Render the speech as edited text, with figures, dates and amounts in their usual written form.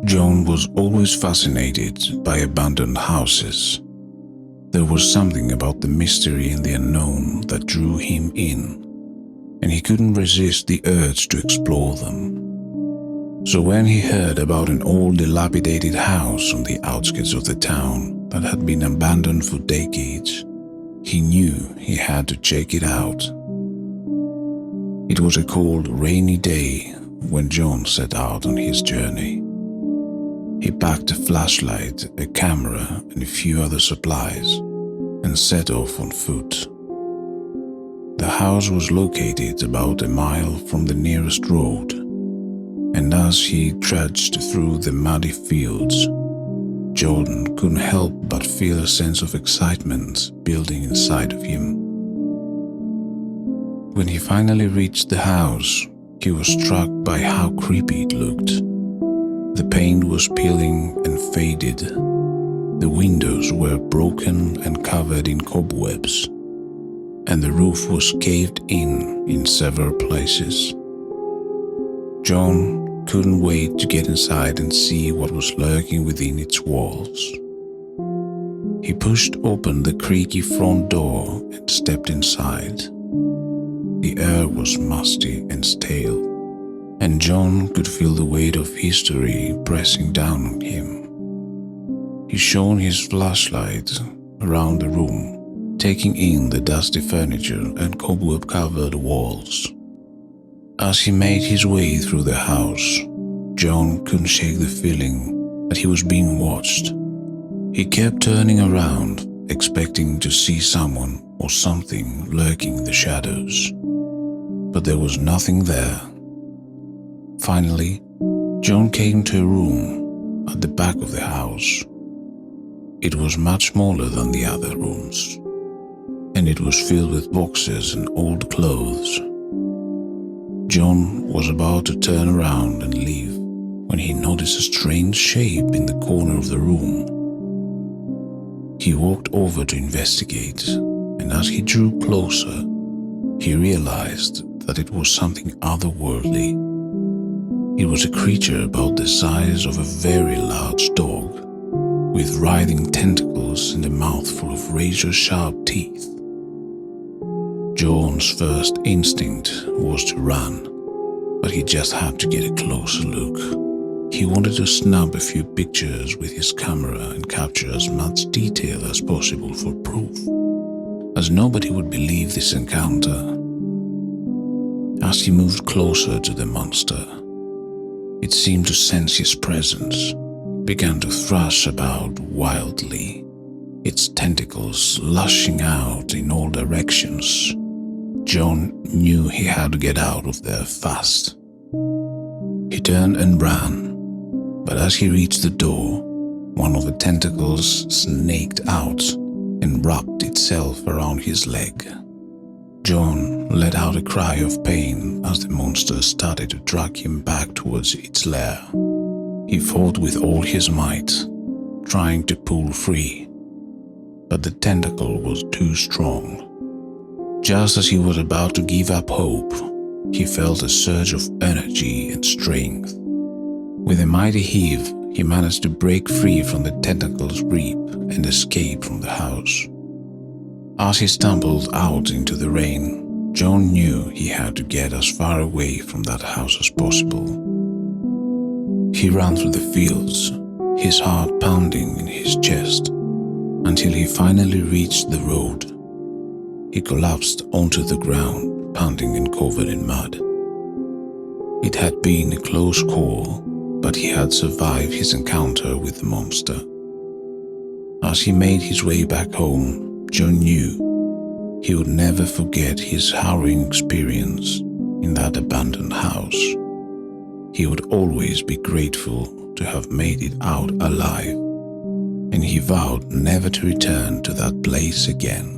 John was always fascinated by abandoned houses. There was something about the mystery and the unknown that drew him in, and he couldn't resist the urge to explore them. So when he heard about an old dilapidated house on the outskirts of the town that had been abandoned for decades, he knew he had to check it out. It was a cold, rainy day when John set out on his journey. He packed a flashlight, a camera, and a few other supplies, and set off on foot. The house was located about a mile from the nearest road, and as he trudged through the muddy fields, Jordan couldn't help but feel a sense of excitement building inside of him. When he finally reached the house, he was struck by how creepy it looked. The paint was peeling and faded. The windows were broken and covered in cobwebs, and the roof was caved in several places. John couldn't wait to get inside and see what was lurking within its walls. He pushed open the creaky front door and stepped inside. The air was musty and stale, and John could feel the weight of history pressing down on him. He shone his flashlight around the room, taking in the dusty furniture and cobweb-covered walls. As he made his way through the house, John couldn't shake the feeling that he was being watched. He kept turning around, expecting to see someone or something lurking in the shadows, but there was nothing there. Finally, John came to a room at the back of the house. It was much smaller than the other rooms, and it was filled with boxes and old clothes. John was about to turn around and leave when he noticed a strange shape in the corner of the room. He walked over to investigate, and as he drew closer, he realized that it was something otherworldly. It was a creature about the size of a very large dog, with writhing tentacles and a mouth full of razor-sharp teeth. John's first instinct was to run, but he just had to get a closer look. He wanted to snap a few pictures with his camera and capture as much detail as possible for proof, as nobody would believe this encounter. As he moved closer to the monster, it seemed to sense his presence, began to thrash about wildly, its tentacles lashing out in all directions. John knew he had to get out of there fast. He turned and ran, but as he reached the door, one of the tentacles snaked out and wrapped itself around his leg. John let out a cry of pain as the monster started to drag him back towards its lair. He fought with all his might, trying to pull free, but the tentacle was too strong. Just as he was about to give up hope, he felt a surge of energy and strength. With a mighty heave, he managed to break free from the tentacle's grip and escape from the house. As he stumbled out into the rain, John knew he had to get as far away from that house as possible. He ran through the fields, his heart pounding in his chest, until he finally reached the road. He collapsed onto the ground, panting and covered in mud. It had been a close call, but he had survived his encounter with the monster. As he made his way back home, John knew he would never forget his harrowing experience in that abandoned house. He would always be grateful to have made it out alive, and he vowed never to return to that place again.